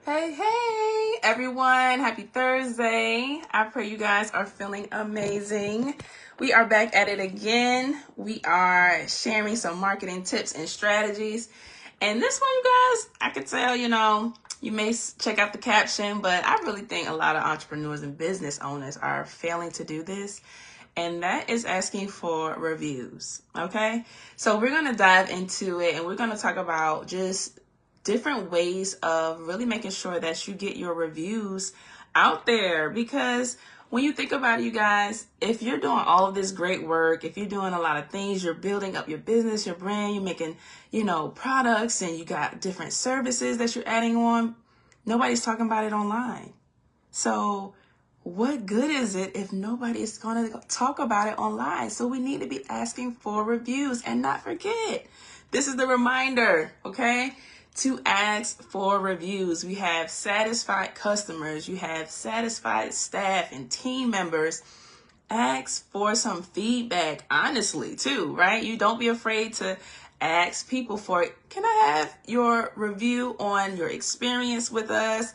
Hey, everyone. Happy Thursday. I pray you guys are feeling amazing. We are back at it again. We are sharing some marketing tips and strategies. And this one, you guys, I could tell, you may check out the caption, but I really think a lot of entrepreneurs and business owners are failing to do this. And that is asking for reviews. Okay. So we're going to dive into it and we're going to talk about just different ways of really making sure that you get your reviews out there. Because when you think about it, you guys, if you're doing all of this great work, if you're doing a lot of things, you're building up your business, your brand, you're making, products, and you got different services that you're adding on, nobody's talking about it online. So what good is it if nobody is going to talk about it online? So we need to be asking for reviews and not forget. This is the reminder, okay? To ask for reviews. We have satisfied customers. You have satisfied staff and team members. Ask for some feedback, honestly, too, right? You don't be afraid to ask people for it. Can I have your review on your experience with us?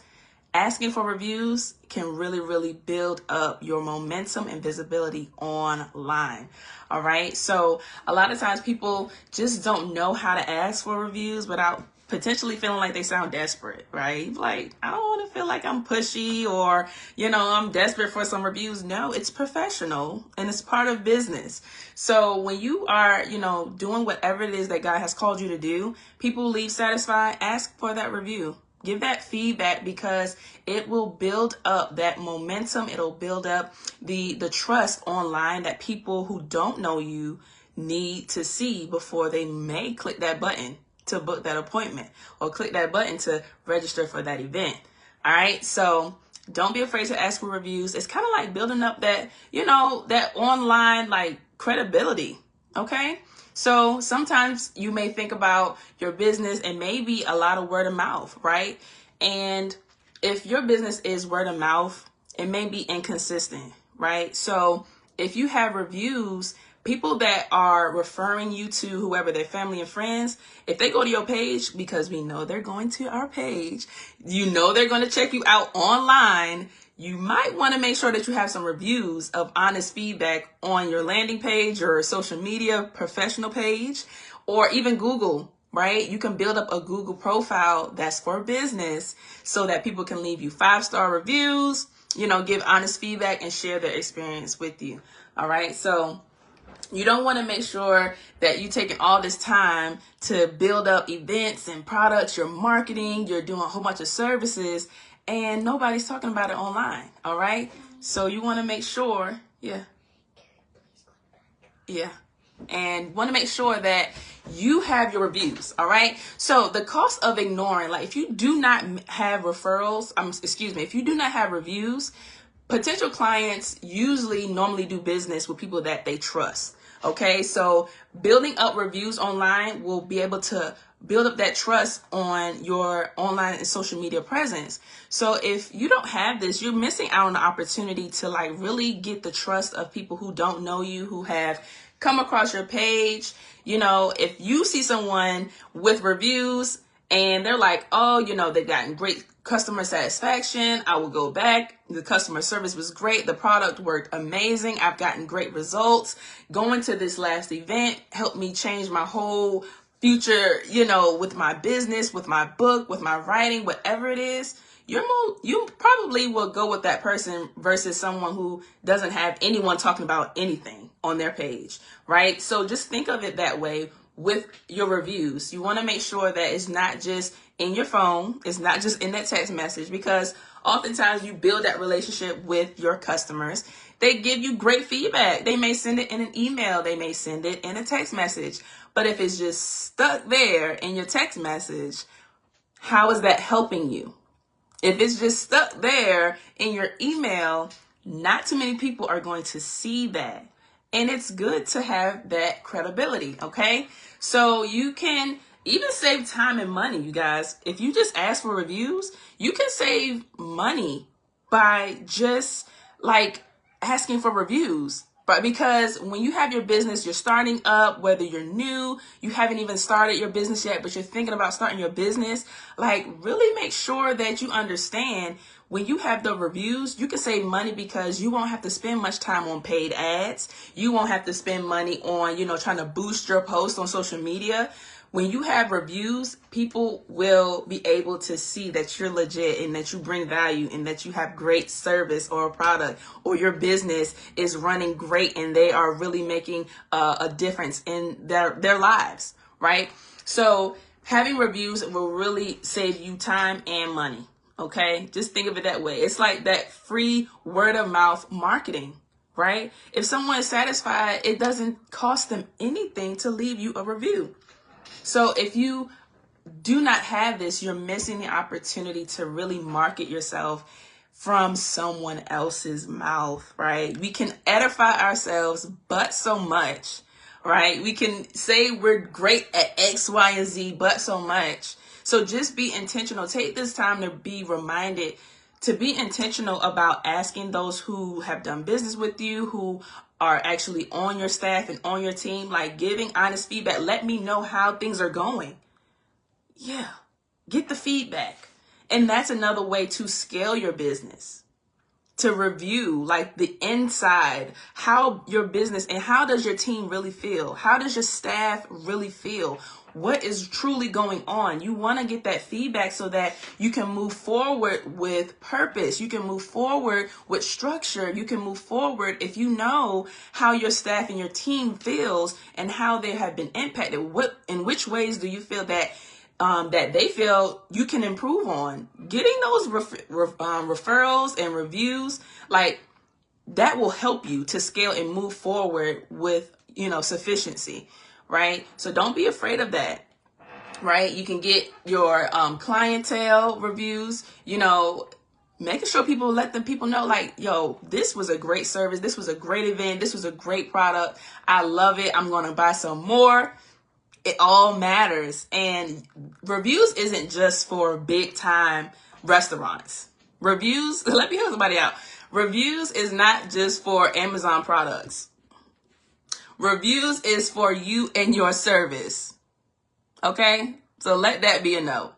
Asking for reviews can really, really build up your momentum and visibility online. All right. So a lot of times people just don't know how to ask for reviews without potentially feeling like they sound desperate, right? Like, I don't want to feel like I'm pushy or, I'm desperate for some reviews. No, it's professional and it's part of business. So when you are, doing whatever it is that God has called you to do, people leave satisfied, ask for that review. Give that feedback because it will build up that momentum. It'll build up the trust online that people who don't know you need to see before they may click that button to book that appointment or click that button to register for that event. All right. So don't be afraid to ask for reviews. It's kind of like building up that, that online like credibility. Okay. So sometimes you may think about your business and maybe a lot of word of mouth, right? And if your business is word of mouth, it may be inconsistent, right? So if you have reviews, people that are referring you to whoever, their family and friends, if they go to your page, because we know they're going to our page, they're going to check you out online. You might want to make sure that you have some reviews of honest feedback on your landing page or social media professional page, or even Google, right? You can build up a Google profile that's for business so that people can leave you 5-star reviews, give honest feedback and share their experience with you. All right. So you don't want to make sure that you're taking all this time to build up events and products, your marketing, you're doing a whole bunch of services, and nobody's talking about it online. All right. So you want to make sure, and want to make sure that you have your reviews. All right. So the cost of ignoring, like if you do not have referrals, if you do not have reviews, potential clients usually normally do business with people that they trust. Okay, so building up reviews online will be able to build up that trust on your online and social media presence. So if you don't have this, you're missing out on the opportunity to like really get the trust of people who don't know you, who have come across your page. If you see someone with reviews and they're like, oh, they've gotten great customer satisfaction, I will go back. The customer service was great. The product worked amazing. I've gotten great results. Going to this last event helped me change my whole future, with my business, with my book, with my writing, whatever it is. You probably will go with that person versus someone who doesn't have anyone talking about anything on their page, right? So just think of it that way with your reviews. You want to make sure that it's not just in your phone. It's not just in that text message, because oftentimes you build that relationship with your customers. They give you great feedback. They may send it in an email. They may send it in a text message. But if it's just stuck there in your text message, how is that helping you? If it's just stuck there in your email, not too many people are going to see that. And it's good to have that credibility, okay? So you can even save time and money, you guys. If you just ask for reviews, you can save money by just like asking for reviews. But because when you have your business, you're starting up, whether you're new, you haven't even started your business yet, but you're thinking about starting your business, like really make sure that you understand when you have the reviews, you can save money because you won't have to spend much time on paid ads. You won't have to spend money on, trying to boost your post on social media. When you have reviews, people will be able to see that you're legit and that you bring value and that you have great service or a product, or your business is running great and they are really making a difference in their lives, right? So having reviews will really save you time and money, okay? Just think of it that way. It's like that free word of mouth marketing, right? If someone is satisfied, it doesn't cost them anything to leave you a review. So if you do not have this, you're missing the opportunity to really market yourself from someone else's mouth, right? We can edify ourselves, but so much, right? We can say we're great at X, Y, and Z, but so much. So just be intentional. Take this time to be reminded to be intentional about asking those who have done business with you, who are actually on your staff and on your team, like giving honest feedback. Let me know how things are going. Yeah, get the feedback. And that's another way to scale your business, to review like the inside, how your business and how does your team really feel? How does your staff really feel? What is truly going on? You want to get that feedback so that you can move forward with purpose. You can move forward with structure. You can move forward if you know how your staff and your team feels and how they have been impacted. In which ways do you feel that that they feel you can improve on? Getting those referrals and reviews, like that will help you to scale and move forward with, sufficiency, right? So don't be afraid of that, right? You can get your clientele reviews, making sure people know like, yo, this was a great service. This was a great event. This was a great product. I love it. I'm going to buy some more. It all matters. And reviews isn't just for big time restaurants. Reviews, let me help somebody out. Reviews is not just for Amazon products. Reviews is for you and your service. Okay? So let that be a note.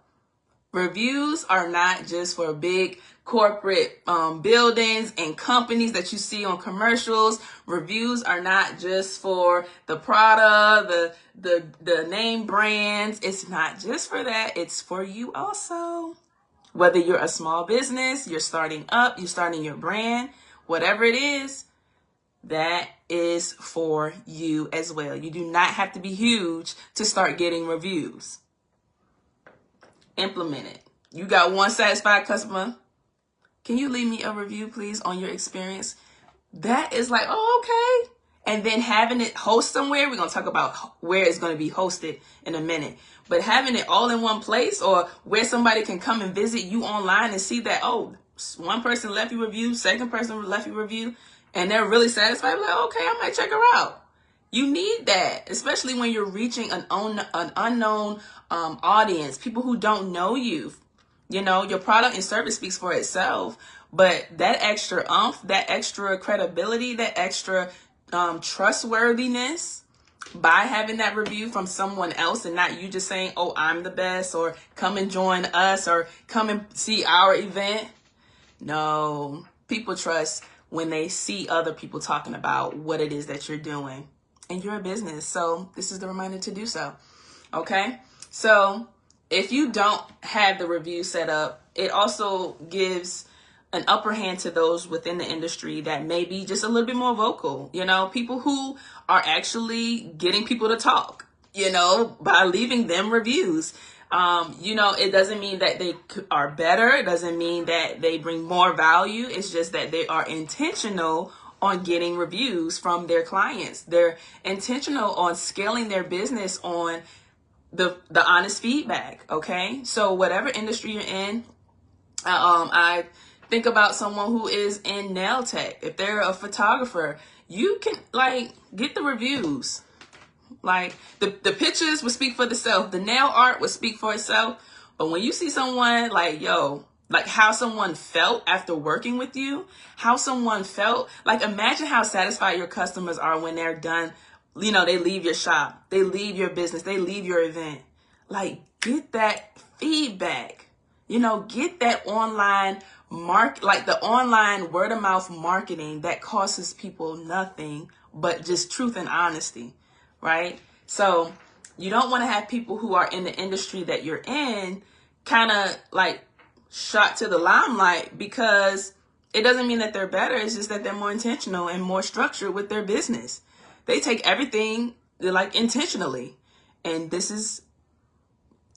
Reviews are not just for big corporate buildings and companies that you see on commercials. Reviews are not just for the Prada, the name brands. It's not just for that. It's for you also. Whether you're a small business, you're starting up, you're starting your brand, whatever it is, that is for you as well. You do not have to be huge to start getting reviews. Implement it. You got one satisfied customer. Can you leave me a review, please, on your experience? That is like, oh, okay. And then having it host somewhere. We're going to talk about where it's going to be hosted in a minute. But having it all in one place, or where somebody can come and visit you online and see that, oh, one person left you a review, second person left you a review, and they're really satisfied. Like, okay, I might check her out. You need that, especially when you're reaching an unknown audience, people who don't know you. Your product and service speaks for itself, but that extra that extra credibility, that extra trustworthiness by having that review from someone else and not you just saying, oh, I'm the best, or come and join us, or come and see our event. No, people trust when they see other people talking about what it is that you're doing. And you're a business, so this is the reminder to do so. Okay? So if you don't have the review set up, it also gives an upper hand to those within the industry that may be just a little bit more vocal. People who are actually getting people to talk, by leaving them reviews. It doesn't mean that they are better. It doesn't mean that they bring more value. It's just that they are intentional on getting reviews from their clients. They're intentional on scaling their business on the honest feedback. Okay. So whatever industry you're in, I think about someone who is in nail tech. If they're a photographer, you can get the reviews. Like the pictures would speak for themselves. The nail art would speak for itself. But when you see someone like, yo, like how someone felt after working with you, how someone felt. Like, imagine how satisfied your customers are when they're done. You know, they leave your shop, they leave your business, they leave your event. Like, get that feedback, you know, get that online like the online word of mouth marketing that costs people nothing but just truth and honesty, right? So you don't want to have people who are in the industry that you're in kind of like shot to the limelight, because it doesn't mean that they're better. It's just that they're more intentional and more structured with their business. They take everything like intentionally. And this is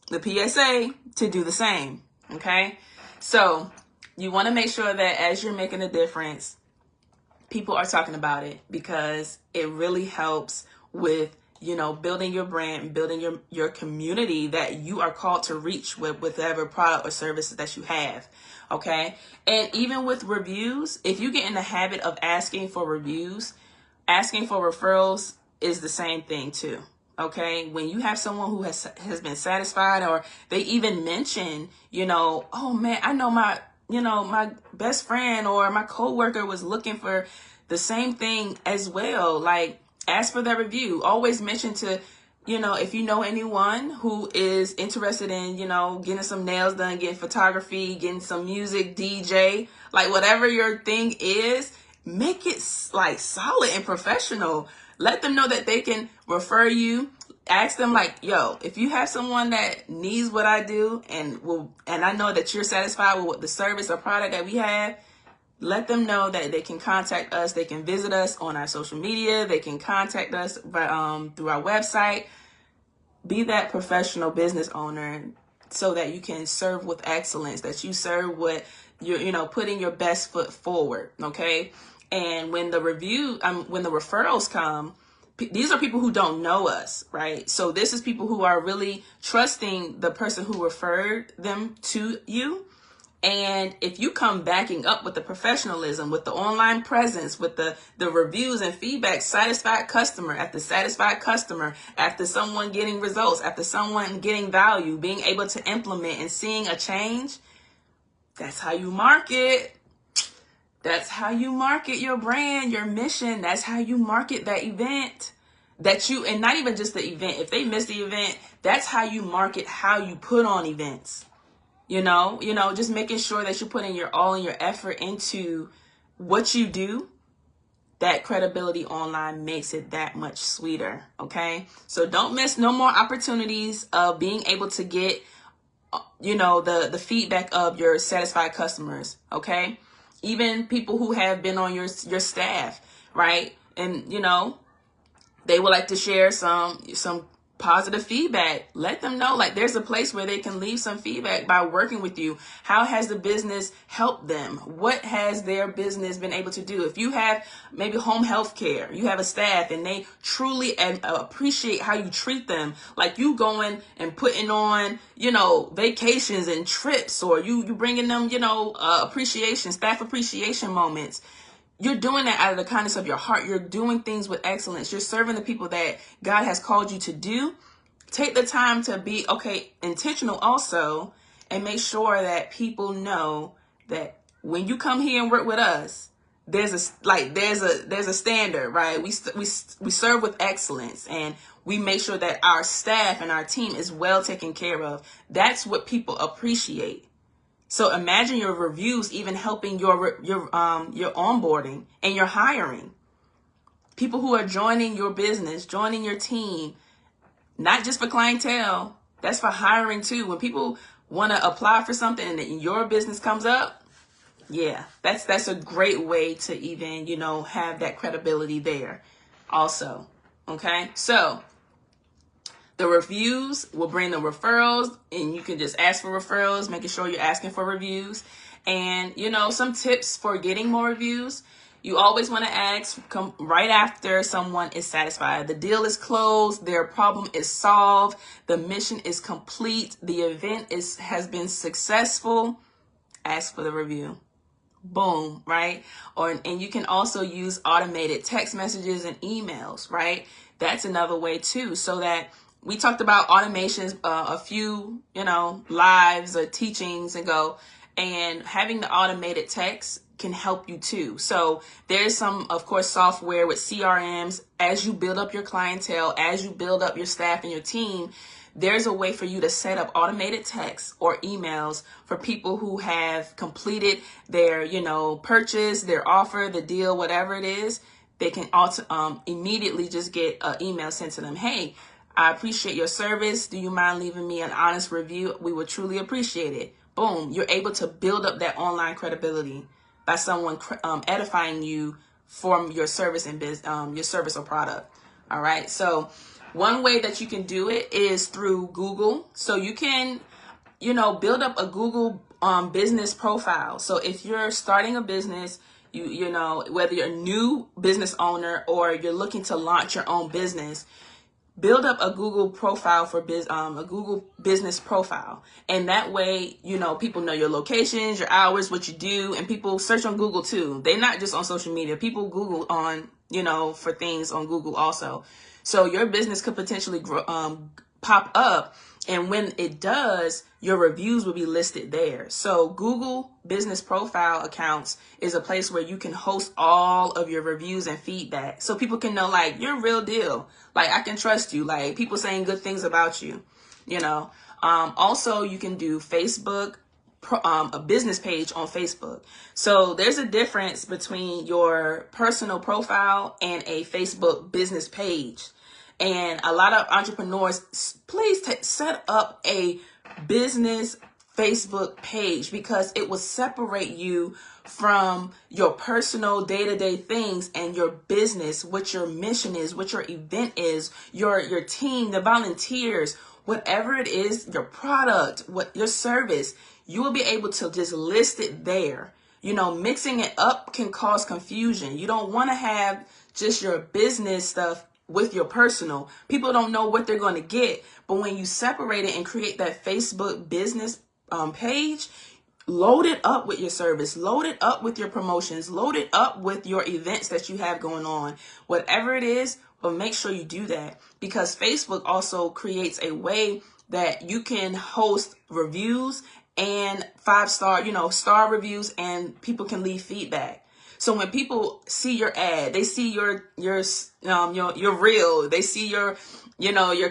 the PSA to do the same. Okay. So you want to make sure that as you're making a difference, people are talking about it, because it really helps with, you know, building your brand, building your community that you are called to reach with whatever product or services that you have. Okay. And even with reviews, if you get in the habit of asking for reviews, asking for referrals is the same thing too. Okay. When you have someone who has been satisfied, or they even mention, you know, oh man, I know my best friend or my coworker was looking for the same thing as well. Like, ask for their review. Always mention to, you know, if you know anyone who is interested in, you know, getting some nails done, getting photography, getting some music, DJ, like whatever your thing is, make it like solid and professional. Let them know that they can refer you. Ask them like, yo, if you have someone that needs what I do and I know that you're satisfied with what the service or product that we have, let them know that they can contact us. They can visit us on our social media. They can contact us by, through our website. Be that professional business owner so that you can serve with excellence, that you serve with putting your best foot forward. Okay. And when the referrals come, these are people who don't know us, right? So this is people who are really trusting the person who referred them to you. And if you come backing up with the professionalism, with the online presence, with the reviews and feedback, satisfied customer after satisfied customer, after someone getting results, after someone getting value, being able to implement and seeing a change, that's how you market. That's how you market your brand, your mission. That's how you market that event and not even just the event. If they miss the event, that's how you market, how you put on events. You know, just making sure that you're putting your all and your effort into what you do. That credibility online makes it that much sweeter. Okay. So don't miss no more opportunities of being able to get, the feedback of your satisfied customers. Okay. Even people who have been on your staff, right? And, they would like to share some positive feedback. Let them know, like, there's a place where they can leave some feedback by working with you. How has the business helped them? What has their business been able to do? If you have maybe home health care, you have a staff and they truly appreciate how you treat them, like you going and putting on, vacations and trips, or you bringing them, staff appreciation moments. You're doing that out of the kindness of your heart. You're doing things with excellence. You're serving the people that God has called you to do. Take the time to be, intentional also, and make sure that people know that when you come here and work with us, there's a standard, right? We serve with excellence, and we make sure that our staff and our team is well taken care of. That's what people appreciate. So imagine your reviews even helping your onboarding and your hiring. People who are joining your business, joining your team, not just for clientele, that's for hiring too. When people want to apply for something and your business comes up, yeah, that's a great way to even, have that credibility there also. Okay, so the reviews will bring the referrals, and you can just ask for referrals, making sure you're asking for reviews. And, some tips for getting more reviews. You always want to ask right after someone is satisfied. The deal is closed. Their problem is solved. The mission is complete. The event has been successful. Ask for the review. Boom, right? And you can also use automated text messages and emails, right? That's another way too, so that we talked about automations a few, lives or teachings ago. and having the automated text can help you too. So there's some, of course, software with CRMs. As you build up your clientele, as you build up your staff and your team, there's a way for you to set up automated texts or emails for people who have completed their, purchase, their offer, the deal, whatever it is. They can also immediately just get an email sent to them. Hey, I appreciate your service. Do you mind leaving me an honest review? We would truly appreciate it. Boom. You're able to build up that online credibility by someone edifying you for your service and your service or product. All right. So one way that you can do it is through Google. So you can, build up a Google business profile. So if you're starting a business, you know, whether you're a new business owner or you're looking to launch your own business, build up a Google profile for a Google business profile. And that way, people know your locations, your hours, what you do, and people search on Google too. They're not just on social media. People Google on, for things on Google also. So your business could potentially pop up. And when it does, your reviews will be listed there. So Google Business Profile accounts is a place where you can host all of your reviews and feedback. So people can know, like, you're a real deal. Like, I can trust you. Like, people saying good things about you, Also, you can do Facebook, a business page on Facebook. So there's a difference between your personal profile and a Facebook business page. And a lot of entrepreneurs, please set up a business Facebook page, because it will separate you from your personal day-to-day things and your business, what your mission is, what your event is, your team, the volunteers, whatever it is, your product, what your service. You will be able to just list it there. Mixing it up can cause confusion. You don't want to have just your business stuff with your personal. People don't know what they're going to get. But when you separate it and create that Facebook business page, load it up with your service, load it up with your promotions, load it up with your events that you have going on, whatever it is. But make sure you do that, because Facebook also creates a way that you can host reviews and 5-star, star reviews, and people can leave feedback. So when people see your ad, they see your reel, they see your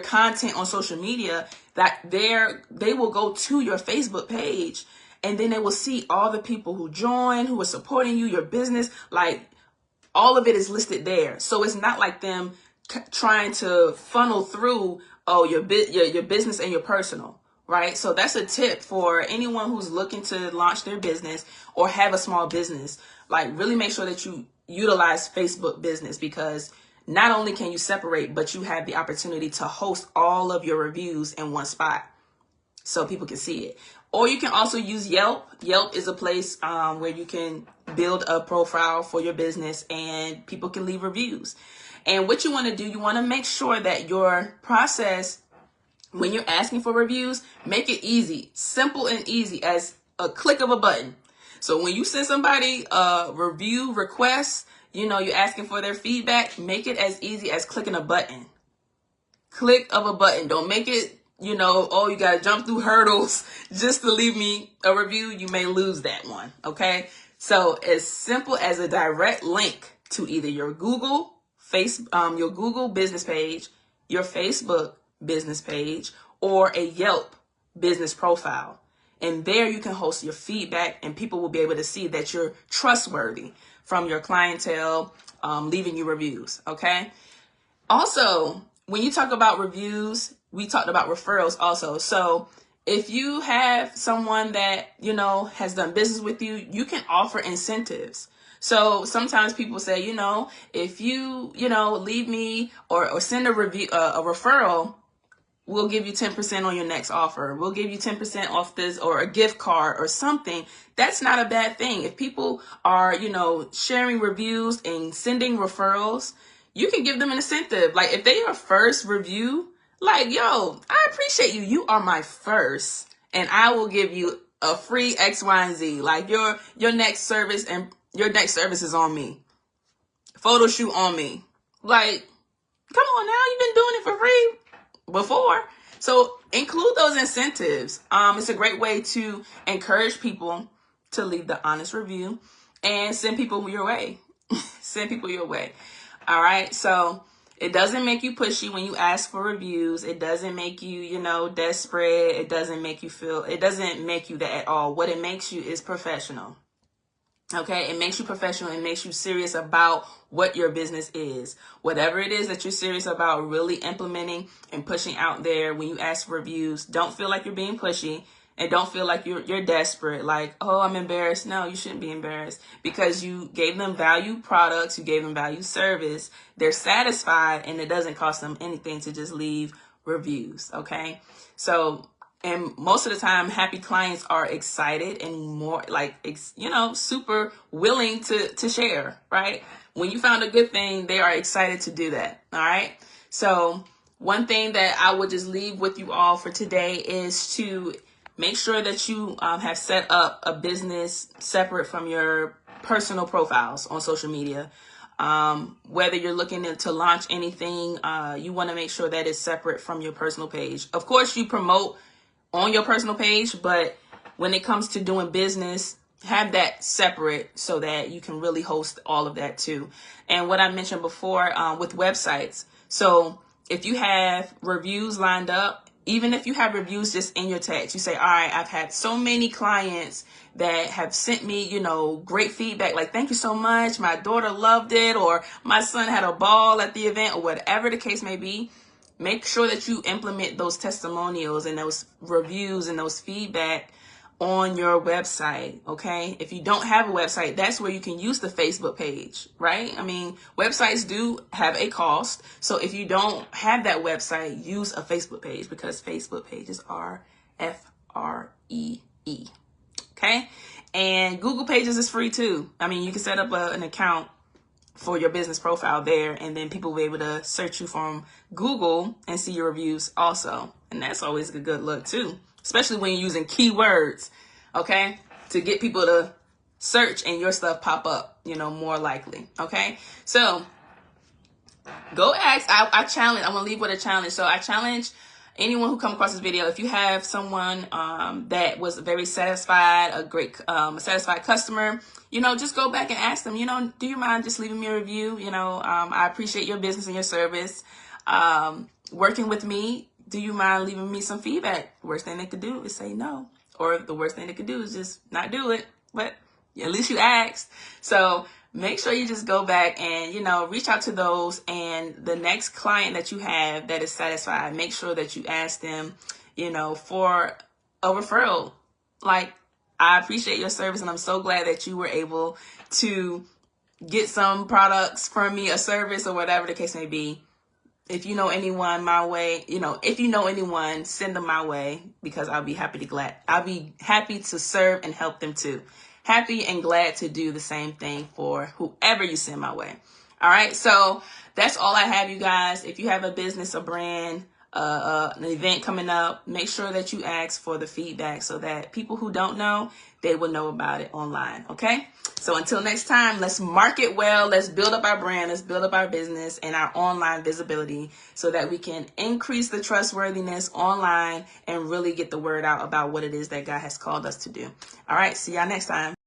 content on social media, that they will go to your Facebook page, and then they will see all the people who join, who are supporting you, your business, like all of it is listed there. So it's not like them trying to funnel through, your business and your personal. Right. So that's a tip for anyone who's looking to launch their business or have a small business. Like, really make sure that you utilize Facebook business, because not only can you separate, but you have the opportunity to host all of your reviews in one spot so people can see it. Or you can also use Yelp. Yelp is a place where you can build a profile for your business and people can leave reviews. And what you want to do, you want to make sure that your process, when you're asking for reviews, make it easy, simple and easy as a click of a button. So when you send somebody a review request, you're asking for their feedback, make it as easy as clicking a button. Click of a button. Don't make it, you got to jump through hurdles just to leave me a review. You may lose that one. Okay. So as simple as a direct link to either your Google your Google business page, your Facebook business page, or a Yelp business profile. And there you can host your feedback, and people will be able to see that you're trustworthy from your clientele, leaving you reviews. Okay. Also, when you talk about reviews, we talked about referrals also. So if you have someone that, has done business with you, you can offer incentives. So sometimes people say, if you, leave me or send a review, a referral, we'll give you 10% on your next offer. We'll give you 10% off this, or a gift card or something. That's not a bad thing. If people are, sharing reviews and sending referrals, you can give them an incentive. Like, if they are first review, like, yo, I appreciate you. You are my first, and I will give you a free X, Y, and Z. Like, your next service, and your next service is on me. Photo shoot on me. Like, come on now, you've been doing it for free before. So include those incentives. It's a great way to encourage people to leave the honest review and send people your way. Send people your way. All right. So it doesn't make you pushy when you ask for reviews. It doesn't make you, desperate. It doesn't make you that at all. What it makes you is professional. Okay, it makes you professional. It makes you serious about what your business is. Whatever it is that you're serious about really implementing and pushing out there when you ask for reviews, don't feel like you're being pushy and don't feel like you're desperate. Like, oh, I'm embarrassed. No, you shouldn't be embarrassed because you gave them value products. You gave them value service. They're satisfied and it doesn't cost them anything to just leave reviews. Okay, so and most of the time, happy clients are excited and more super willing to share, right? When you found a good thing, they are excited to do that. All right. So one thing that I would just leave with you all for today is to make sure that you have set up a business separate from your personal profiles on social media. Whether you're looking to launch anything, you want to make sure that it's separate from your personal page. Of course, you promote on your personal page, but when it comes to doing business, have that separate so that you can really host all of that too. And what I mentioned before with websites. So if you have reviews lined up, even if you have reviews just in your text, you say, all right, I've had so many clients that have sent me, great feedback. Like, thank you so much. My daughter loved it, or my son had a ball at the event, or whatever the case may be. Make sure that you implement those testimonials and those reviews and those feedback on your website, okay? If you don't have a website, that's where you can use the Facebook page, right? I mean, websites do have a cost. So if you don't have that website, use a Facebook page because Facebook pages are FREE, okay? And Google Pages is free too. I mean, you can set up an account for your business profile there, and then people will be able to search you from Google and see your reviews also. And that's always a good look too, especially when you're using keywords, okay, to get people to search and your stuff pop up, more likely, okay? So go ask. I challenge. I'm going to leave with a challenge. So I challenge anyone who come across this video, if you have someone that was very satisfied, a satisfied customer, just go back and ask them, do you mind just leaving me a review? I appreciate your business and your service. Working with me, do you mind leaving me some feedback? Worst thing they could do is say no. Or the worst thing they could do is just not do it. But at least you asked. So make sure you just go back and, reach out to those. And the next client that you have that is satisfied, make sure that you ask them, for a referral. Like, I appreciate your service and I'm so glad that you were able to get some products from me, a service or whatever the case may be. If you know anyone my way, if you know anyone, send them my way because I'll be happy to serve and help them too. Happy and glad to do the same thing for whoever you send my way. All right. So that's all I have, you guys. If you have a business, a brand, an event coming up, make sure that you ask for the feedback so that people who don't know, they will know about it online. Okay. So until next time, let's market well. Let's build up our brand. Let's build up our business and our online visibility so that we can increase the trustworthiness online and really get the word out about what it is that God has called us to do. All right. See y'all next time.